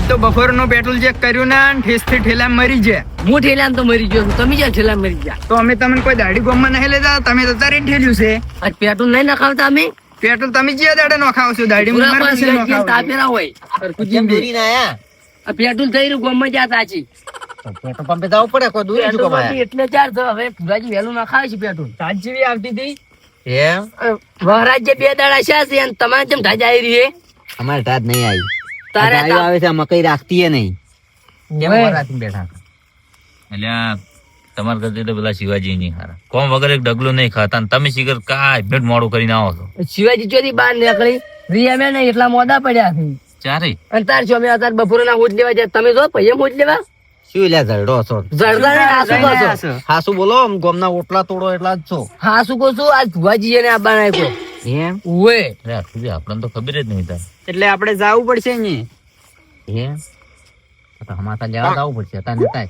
આજ તો બપોરનું પેટ્રોલ ચેક કર્યું ને ઠેસથી ઠેલા મરી જાય. હું ઠેલામાં તો મરી ગયો છું, તમે જ્યાં ઠેલા મરી ગયા. તો અમે તમને કોઈ દાઢી ગોમમાં નહીં લેતા, તમે તો તારે ઠેલ્યું છે. આજ પેટ્રોલ નહીં નખાવતા અમે પેટ્રોલ તમે જે દાડે નખાવો છો, દાઢી પૂરા મારા પાસે પાંચ નખાવો છો. તાપેલા હોય. કેમ દોરીને આયા? આ પેટ્રોલ થઈ રહ્યું ગોમમાં જ્યાં તાચી. પેટ્રોલ પંપે જવું પડે, કોઈ દૂર શું પેટ્રોલ કમાયા? એટલે ચાર તો હવે ભુરાજી વહેલું નખાવે છે પેટ્રોલ. સાત જેવી આવતી હતી. એમ વહરાજ જે 2 દાડા છે અને તમારે જેમ ધાજા આવી રહી છે. અમારે તાજ નહીં આવી. તારે ગાયો આવે છે, મકઈ રાખતી નહીં. કેમ ઓય. વરાથી બેઠા? એટલે તમારા કરતા તો પેલા શિવાજી નહીં હારા, કોમ વગર એક ડગલું નહીં ખાતા ને તમે શિખર કાંઈ ભેટ મોડું કરીને આવો છો. શિવાજી ચોથી બહાર નીકળી રિયા મેં નહીં એટલા મોડા પડ્યા છે. ચારે અને તાર છો અમે અત્યારે બપોરના હોજ લેવા જાય, તમે જો પૈયમ હોજ લેવા શું લ્યા ઝરડો છો? જરદા ને હાસુ કહો છો. હાસુ બોલો, આમ ગોમના ઓટલા તોડો એટલા જ છો. હાસુ કહું છું, આજ ભુવાજી એને આબા નાખ્યો. એમ ઉવે અરે આખું આપણને તો ખબર જ નહીં તાર. એટલે આપણે જવું પડશે ને. એમ તો હમાતા લેવા જવું પડશે. હતા નતા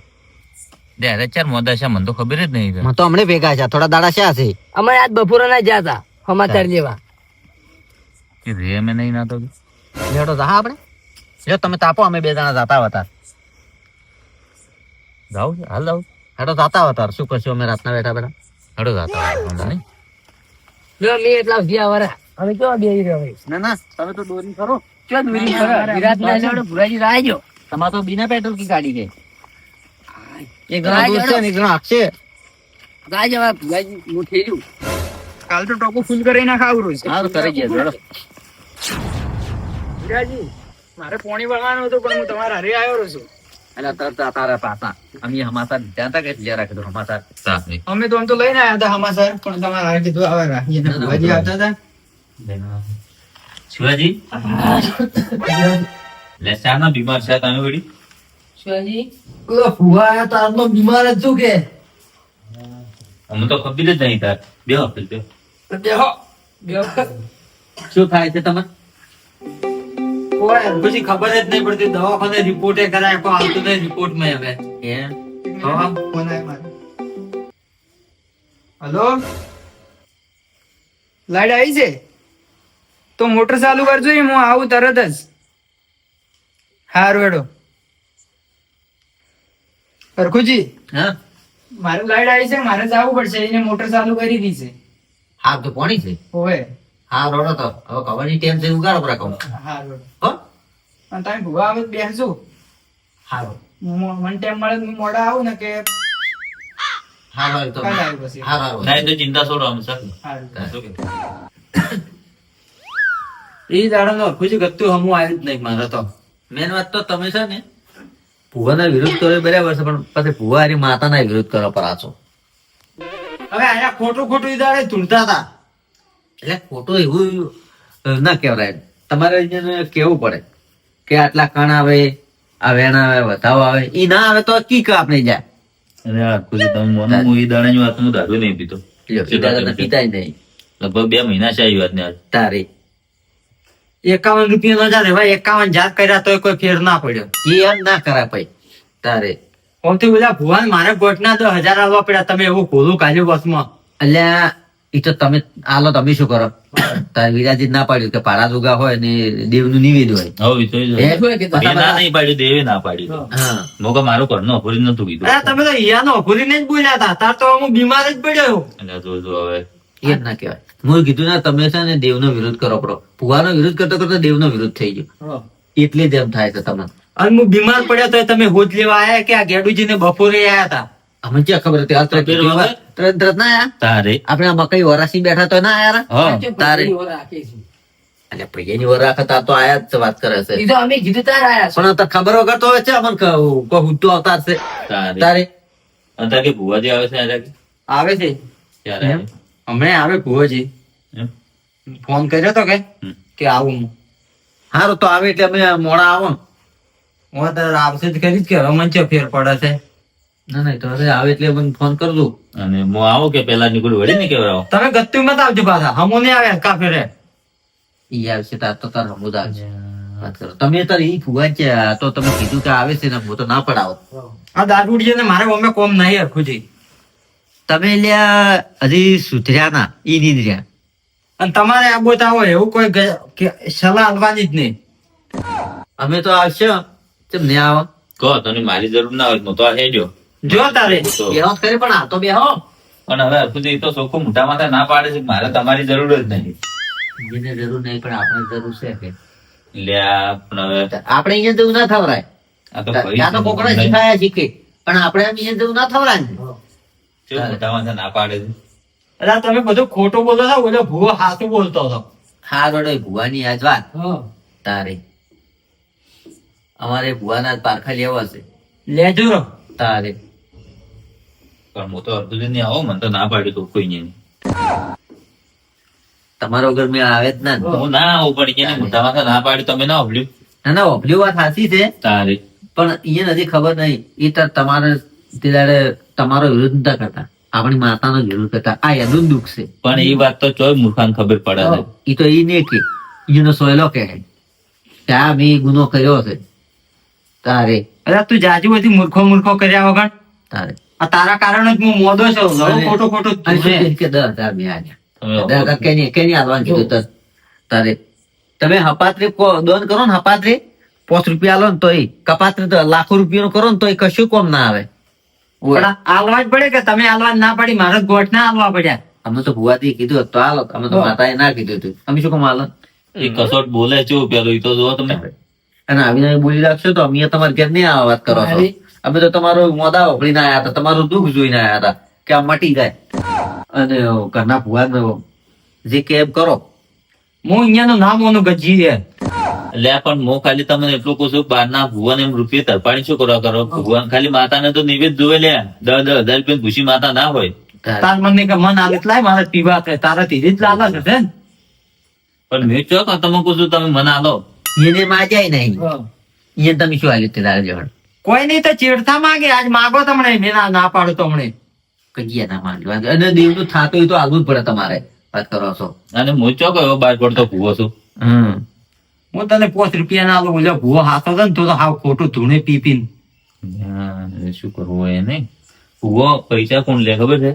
દે અરે ચાર મોદા છે, મને તો ખબર જ નહીં તાર. મને તો હમણાં ભેગા છે, થોડા દાડા શા છે. અમે આજ બપોરના ગયા હતા સમાચાર લેવા. કે રે મેં નહીં નાતો લેડો જા આપણે. જો તમે તાપો, અમે 2 જણા જાતા હતા. જાવ છે હાલ જાવ. હેડો જાતા હતા. શું કરશું અમે રાતના બેઠા બેઠા? હડો જાતા વાંધો નહીં. જો મેં એટલા ગયા વરા અમે કેવા બે રહ્યો હવે ના ના, તમે તો દોરી કરો. ચો દૂરી ખરા વિરાટ ના લેવડો ભુરાજી રાજો. તમારે તો બિના પેટ્રોલ કી ગાડી ગઈ. એક જણા રાજ દોરશે ને એક જણા હાંકશે. રાજો હવે ભુરાજી હું ઠેલ્યું. કાલ તો ટોકો ફૂલ કરી નાખાવું રોજ. સારું કરી ગયા. વિરાજી, મારે પોણી વળવાનું હતું પણ હું તમારા હારે આવ્યો છું. એટલે તરત તારા પાછા અમે હમાતા ત્યાં તા કે જ્યાં રાખી દો હમાતા. સાફ અમે તો આમ તો લઈને આવ્યા હતા હમાસર, પણ તમારા હારે કીધું આવે રાખીએ ને. ભુવાજી આવતા હતા. શિવાજી લે શાના બીમાર છે તમે વળી? શિવાજી ઓલો ફુવા આયા તારનો બીમાર જ છું કે. અમને તો ખબર જ નહીં તાર. બેહો બેહો. બેહો બેહો. શું થાય છે તમે? પછી ખબર જ નહીં પડતી, દવાખાને રિપોર્ટે કરાય પણ આવતું નહીં રિપોર્ટ માં હવે. એમ ફોન આવ્યો મારો. હલો, લાઈટ આવી છે? તો મોટર ચાલુ કરજો, હું આવું તરત જ. હારું હેડો. પરખુજી, હા મારું લાઈટ આવી છે, મારે જવું પડશે. એને મોટર ચાલુ કરી દી છે. હા તો કોની છે? ઓવે. હા રોડો તો હવે ખબરની ટેમ છે ઉગાડો પર કહું. હારું. હો અને તમે ભૂવા આવે તો બેસજો. હારો મને ટાઈમ મળે તો હું મોડા આવું ને કે હારો તો કાલે આવ્યું પછી. હારો ના એ તો ચિંતા છોડો અમે સર. હારું. શું કે? એ દાડાનો ખુશી ગતું હમું આવ્યું જ નહીં મારે તો. મેન વાત તો તમે છે ને ભુવાના વિરોધ કરો એ બરાબર છે, પણ પછી ભુવા હારી માતાના વિરોધ કરો પર આછો. હવે અહીંયા ખોટું ખોટું ઈ દાડે ધૂળતા હતા. એટલે ખોટું એવું ના કહેવાય. તમારે અહીંયા કેવું પડે કે આટલા કણ આવે, આ વેણ આવે, વધાવો આવે. ઈ ના આવે તો કી કા આપણે જાય. અરે આ ખુશી તમે મને હું એ દાડાની વાત હું દારૂ નહીં પીતો. લ્યો, પીતા તો પીતાય નહીં. લગભગ 2 મહિના છે આવી વાત ને આજ. તારી 51 રૂપિયા ન જાય ભાઈ, 51 જાત કર્યા તો કોઈ ફેર ના પડ્યો. ઈ એમ ના કરાય ભાઈ. તારે ઓમથી બોલ્યા ભુવાન મારે ગોઠના 10,000 આવવા પડ્યા, તમે એવું ખોલું કાઢ્યું બસમાં. અલ્યા ઈ તો તમે આલો તમે શું કરો? તાર વિરાજી ના પાડ્યું કે પારા દુગા હોય ને દેવનું નિવેદ હોય. હવે તો હે? મેં ના નહીં પાડ્યું, દેવે ના પાડ્યું. હા મોકા મારું ઘરનું અભૂરી નતું કીધું. અરે તમે તો ઈયાનો અઘુરીને જ બોલ્યા હતા, તાર તો હું બીમાર જ પડ્યો. એટલે જો હવે એમ ના કહેવાય. હું કીધું ને તમે છે ને દેવનો વિરોધ કરો પડો. ભુવાનો વિરોધ કરતો કરતો દેવનો વિરોધ થઈ ગયો. એટલે જ એમ થાય છે તમને. અને હું બીમાર પડ્યો તો તમે હોજ લેવા આયા કે આ ગેડુજી ને બપોરે આયા હતા. અમે ક્યાં ખબર હતી? આ તરત પેલું હવે? તરત તરત ના આયા. તારે આપણે આ મકઈ વરાસી બેઠા તો ના આયા. હા તારે રાખે છે. એટલે પૈયાની વર રાખતા તો આયા જ વાત કરે છે. ઈ તો અમે કીધું તાર આયા છો. પણ તો ખબર વગર તો છે અમને કોઈ હુદ્દો અવતાર છે. તારે તારે અંતર કે ભુવાજી આવે છે આજે આવે છે ત્યારે આવે. હમણાં આવે ભુવાજી. એમ? ફોન કર્યો તો હમ. કે આવું હું. સારું તો આવે એટલે અમે મોડા આવો ને. હું તો આવશે જ કરી જ કે રમણ છે ફેર પડે છે. ના ના તો હવે આવે એટલે મને ફોન કરજો. અને હું આવું કે પેલા નીકળું વળી ને કેવડાવો. તમે ગત્તુ મત આવજો પાછા, હમો નહીં આવ્યા કા ફેરે. ઈ આવશે તાર તો તાર હમુદ આવશે. વાત કરો તમે તાર ઈ ફુવા છે. આ તો તમે કીધું કે આવે છે ને હું તો ના પડાવો. આ દારૂડિયા ને મારે અમે કોમ નહીં હરખુજી. તમે લ્યા હજી સુધર્યા ના ઈ નહીં રહ્યા. અને તમારે આ હોય એવું કોઈ સલાહ આલવાની જ નહીં. અમે તો આવશે ચમ ને આવો કહો તને મારી જરૂર ના હોય હું તો આ હેડ્યો જો તારે તો બેહો જ ખરી, પણ આ તો બેહો. પણ હવે હરખુજી તો ચોખ્ખું મોટા માથા ના પાડે છે કે મારે તમારી જરૂર જ નહીં. એને જરૂર નહીં પણ આપણે જરૂર છે કે લ્યા પણ હવે આપણે અહીંયા જેવું ના થવરાય. આ તો ત્યાં તો કોકડા ભાઈ શીખાયા શીખે, પણ આપણે અહીંયા જેવું ના થવરાય ને. કેવું મોટા માથા ના પાડે છે. એટલે તમે બધું ખોટું બોલો છો, ઓલો ભૂવો સાચું બોલતો હતો. હા રોડે ભુવાની આજ વાત તારે અમારે ભુવાના જ પારખા લેવા છે લેજો રો. તારે પણ હું તો હરખુજી નહીં આવો મને તો ના પાડ્યું તું કોઈ નહીં. તમારો ઘર મેં આવે જ ના ને. હું ના આવું પણ એને મોટા માથા ના પાડ્યું તમે ના ઓભલ્યું ના ના ઓભલી વાત સાચી છે, તારી પણ એ નથી ખબર નહીં. એ તો તમારે તે દાડે તમારો વિરોધ નતા કરતા, આપણી માતાનો જ વિરોધ કરતા. આ એનું દુઃખ છે. પણ એ વાત તો ચોય મૂર્ખાને ખબર પડે છે. એ તો એ નહીં કે એનો સોયલો કહે કે આ મેં ગુનો કર્યો છે. તારે એટલે તું જાજુ બધી મૂર્ખો કર્યા વગર તારે આ તારા કારણે જ હું મોદો છું. ખોટું ખોટું અને શું ધૂણે. કહે કે 10,000 મેં આલ્યા. તમે 10,000 કેની આલવાનું કીધું તને? તારે તમે હપાત્રી દોન કરો ને, હપાત્રી 5 રૂપિયા આલો ને તો કપાત્રી તો લાખો રૂપિયા કરો ને તો કશું કોમ ના આવે. પણ આલવા જ પડે કે તમે આલવા ના પડી, મારે જ ગોઠ ના આલવા પડ્યા. અમે તો ભુવાથી કીધું હોત તો હાલો, અમે તો માતાએ ના કીધું હતું. અમે શું કામ હાલો? એ કસોટ બોલે છે પેલું એ તો જુઓ તમે. અને આવીને અહીં બોલી રાખશો તો અમે તમારે ઘેર નહીં આવા વાત કરો છો. અમે તો તમારો મોદા ઓગળીને આયા હતા, તમારું દુઃખ જોઈને આયા હતા કે આ મટી જાય. અને ઘરના ભુવાને જે કેબ કરો. હું અહીંયાનું નામ ઓનું ગજી છે. લે પણ હું ખાલી તમને એટલું કહું છું બહારના ભુવન એમ રૂપિયા તરપાડી શું કરવા કરો? ભુવન ખાલી માતાને તો નિવેદ જોવે લે 10,000 રૂપિયા ભૂસી માતા ના હોય. તાર મને કે મન આલે લાય મારે પીવા કે તારા ધીરે જ લાગે છે ને. પણ મેં ચોક તમે કહું છું તમે મને આલો. એને માજાય નહીં. એને તમે શું આલ્યું તે તારે જણ કોઈ નહીં તો ચેડતા માંગે, આજ માગો તમને, મેં ના પાડું તો હમણે. કજિયા ના માંડવા. અને દેવનું થાતું હોય તો આલવું જ પડે તમારે. વાત કરો છો. અને હું ચોક એવો બહાર પડતો ભૂવો છું. હું તને 5 રૂપિયા ના આલું. ઓલો ભૂવો હાથો હતો ને તો હાવ ખોટું ધૂણે પી પીને. હા, શું કરવું હોય નહીં. ભૂવો પૈસા કોણ લે ખબર છે?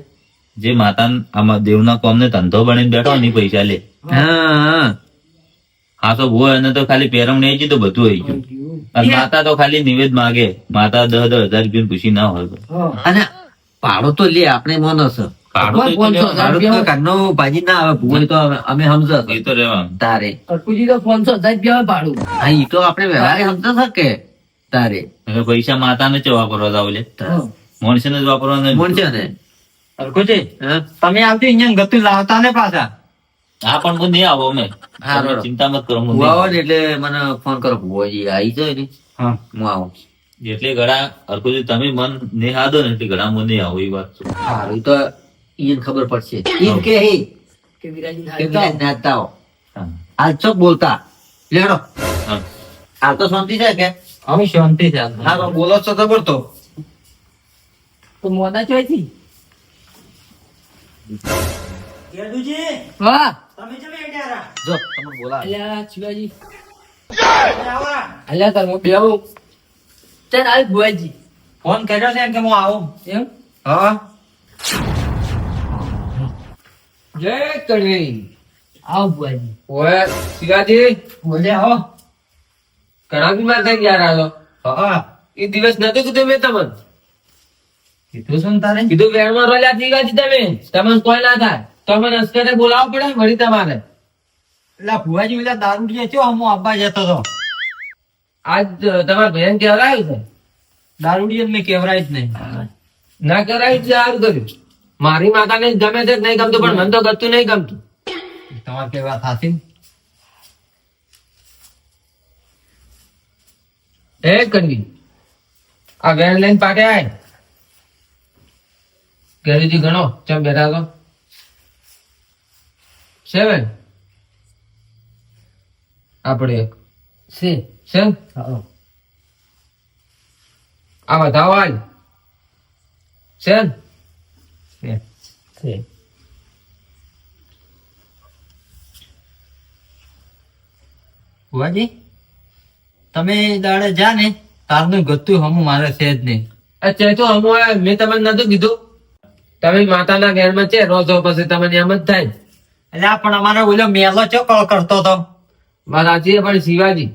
જે માતા આમાં દેવના કોમને ધંધો બનીને બેઠો ને ઈ પૈસા લે. હા તો ભૂવો એને તો ખાલી પેરવણી આવી ગઈ તો બધું આવી ગયું. અને માતા તો ખાલી નિવેદ માગે. માતા 10,000 રૂપિયા ભૂસી ના હોય તો. અને ભાડો તો લે આપણે મોનસ. કાઢો તો એ તો લેવાનું. ભાડો તો ઘરનો ભાજી ના આવે. ભૂવો તો અમે સમજ એ તો રહેવાનું. તારે અટકુજી તો 500,000 રૂપિયા ભાડું. હા ઈ તો આપણે વ્યવહારે સમજ શકે. તારે એટલે પૈસા માતાને જ વાપરવા જાવ લે. મનુષ્યને જ વાપરવાના મોન છે ને. હરખુજી, હા? તમે આવજો અહીંયા ગતું લાવતા ને પાછા. હા પણ હું નહીં આવો અમે. હા, તમે બરોબર. ચિંતા મત કરો હું ભૂવો આવે નહીં ને એટલે મને ફોન કરો. ભૂવોજી આવી જાય ને હા. હું આવું. આવું. એટલે ઘણા હરખુજી તમે મન નહીં હાદો ને એટલે ઘણા હું નહીં આવું એ વાત છે. સારું ઈ તો ઈને ખબર પડશે. ઈન કે હે કે વિરાજને કે હાલતા. વિરાજ નાચતા હો. હા. હાલ ચોક બોલતા લેડો. હા. હાલ તો શાંતિ છે કે? હવે શાંતિ છે. હા તો બોલો છો તો બોલતો. તો મોદા ચોયથી કેદુજી, વાહ તમે ચમે એડારા? જો તમે બોલા. અલ્યા શિવાજી આવા. અલ્યા તાર હું બેહું. ચાલ આવી ભુવાજી ફોન કર્યો છે કે હું આવું? એમ હા. જય કડવી આવ ભુવાજી. ઓય શિવાજી બોલે હો. ઘણા બીમાર થઈ ગયા રાલો. હા. એ દિવસ નતું કીધું મેં તમને કીધું શું તારે? કીધું વેણમાં રોલ્યા શિવાજી તમે તમને કોઈ ના થાય તો મને અસ્કરે બોલાવવું પડે વળી તમારે. એટલે ભુવાજી પેલા દારૂડિયા ચો હું આબા જતો હતો. આજ તમારા બહેન કહેવાયું છે દારૂડિયા મેં કેવરાય જ નહીં. ના કરાય છે સારું કર્યું. મારી માતાને જ ગમે છે કે નહીં ગમતું પણ મને તો ગમતું નહીં ગમતું. તમારે કઈ વાત હાથી? એ કરવી આ વેણ લઈને પાટે આય ઘરેથી ગણો ચમ બેઠા તો 7 આપણે છે છે આ બતાવો આજ છે ને? છે ભુવાજી, તમે દાડે જા ને તારનું ગતું હમું મારે છે જ નહીં. અચ્છા તો હમું આયા. મેં તમને નતું કીધું તમે માતાના ઘેરમાં છે રોજો પછી તમને એમ જ થાય. એટલે આ પણ અમારે ઓલો મેલો ચો કળ કરતો હતો. વાત સાચી છે પણ શિવાજી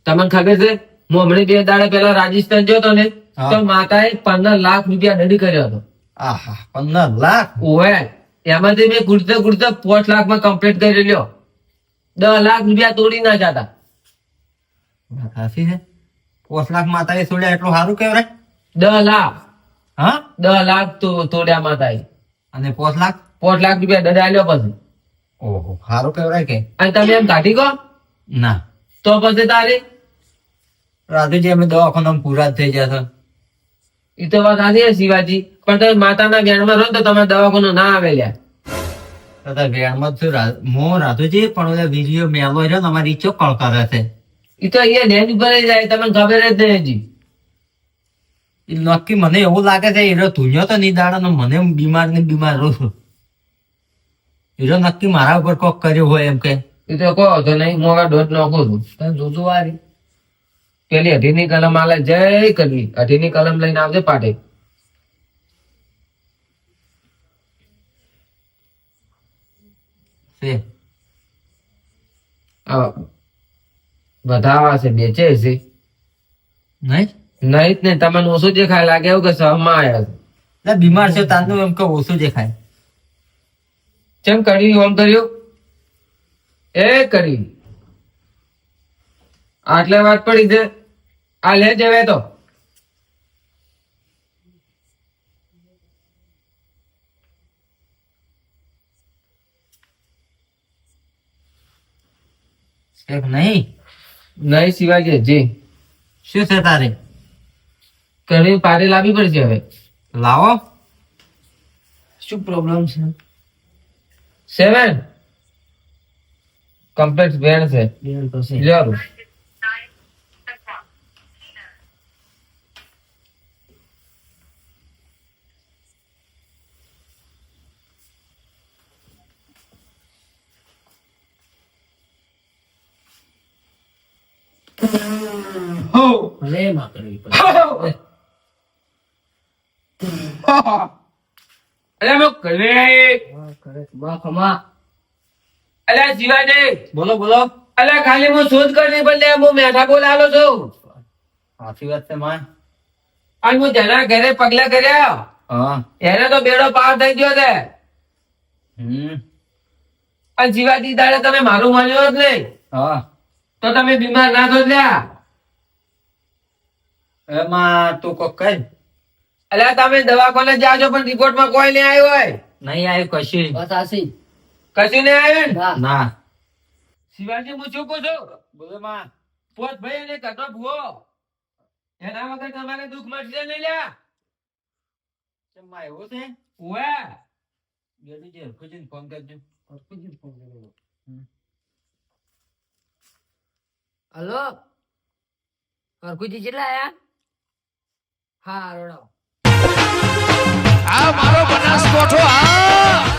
તમને ખબર છે હું હમણાં 2 દાડા પહેલા રાજસ્થાન ગયો હતો ને હા. તો માતાએ 15 લાખ રૂપિયા દંડ કર્યો હતો. આહા 15 લાખ ઓવે એમાંથી મેં ગુડતે 5 લાખમાં કમ્પ્લીટ કરી લ્યો. 10 લાખ રૂપિયા તોડી ના જતા. હાસી છે 5 લાખ માતાએ છોડ્યા એટલું સારું કહેવાય 10 લાખ હા 10 લાખ તોડ્યા માતાએ. અને 5 લાખ 5 લાખ રૂપિયા દંડ આલ્યો પછી. ઓહો સારું કહેવાય કે અને તમે એમ કાઢી કહો ના તો પછી તારે રાધુજી અમે દવાખાના પૂરા જ થઈ ગયા છે એ તો વાત સાચી છે શિવાજી, પણ તમે માતાના જ્ઞાનમાં રહો ને તો તમારે દવાખાનું ના આવે લ્યા. તથા વેણમાં જ છું હું રાધુજી પણ ઓલા વિડીયો મેલો રહ્યો ને અમારી ચોકળ કરે છે એ તો અહીંયા નેજ ઉપર જ જાય, તમને ખબર જ નહીં હજી. ઈ નક્કી મને એવું લાગે છે એરો ધૂલ્યો તો નહીં દાડા મને બીમાર ને બીમાર રહું છું એરો નક્કી મારા ઉપર કોક કર્યો હોય એમ કે એ તો કહો તો નહીં મોગા દોઢ નાખું છું. તમે જોજો વારી પેલી 18ની કલમ આલે જય કરવી, 18ની કલમ લઈને આવજે પાટે. છે વધાવા છે બેચે છે નહીં નહીં જ ને તમને ઓછું દેખાય લાગે એવું કે સહમાં આવ્યા છે. એટલે બીમાર છે તાંદુ એમ કે ઓછું દેખાય ચમ કરી ઓમ કર્યું એ કરી આટલે વાત પડી છે આ લે જવે તો છે કે નહીં નહીં શિવાજી જી શું છે તારે કરી પારે લાવવી પડશે હવે. લાવો શું પ્રોબ્લેમ છે 7 કમ્પ્લેટ વેણ છે જરૂર. અરે મેં કરે અલ્યા શિવાજી બોલો બોલો અલ્યા ખાલી હું શોધ કરી બદલે હું મેઠા બોલ આલો છું. સાચી વાત છે માં અને હું જેના ઘરે પગલા કર્યા હા એને તો બેડો પાર થઈ ગયો છે. અને શિવાજી દાડે તમે મારું માન્યું જ નહીં હા તો તમે બીમાર ના થો લ્યા. એમાં તું કોક કર અલ્યા તમે દવાખાને જાજો પણ રિપોર્ટમાં કોઈ નહીં આવ્યું હોય. નહીં આવ્યું કશું કશું નહીં આવ્યું ને? ના શિવાજી હું શું કહું છું બોલો માં પોત ભાઈ અને કટો ભૂવો એના વગર તમારે દુઃખ મળશે નહીં લ્યા. માં એવું છે ઓવે ગેડીજી હરખુજીને ફોન કરજો હલો હરખુજી કેટલા આયા? હા રોડો આ મારો બનાસકોઠો આ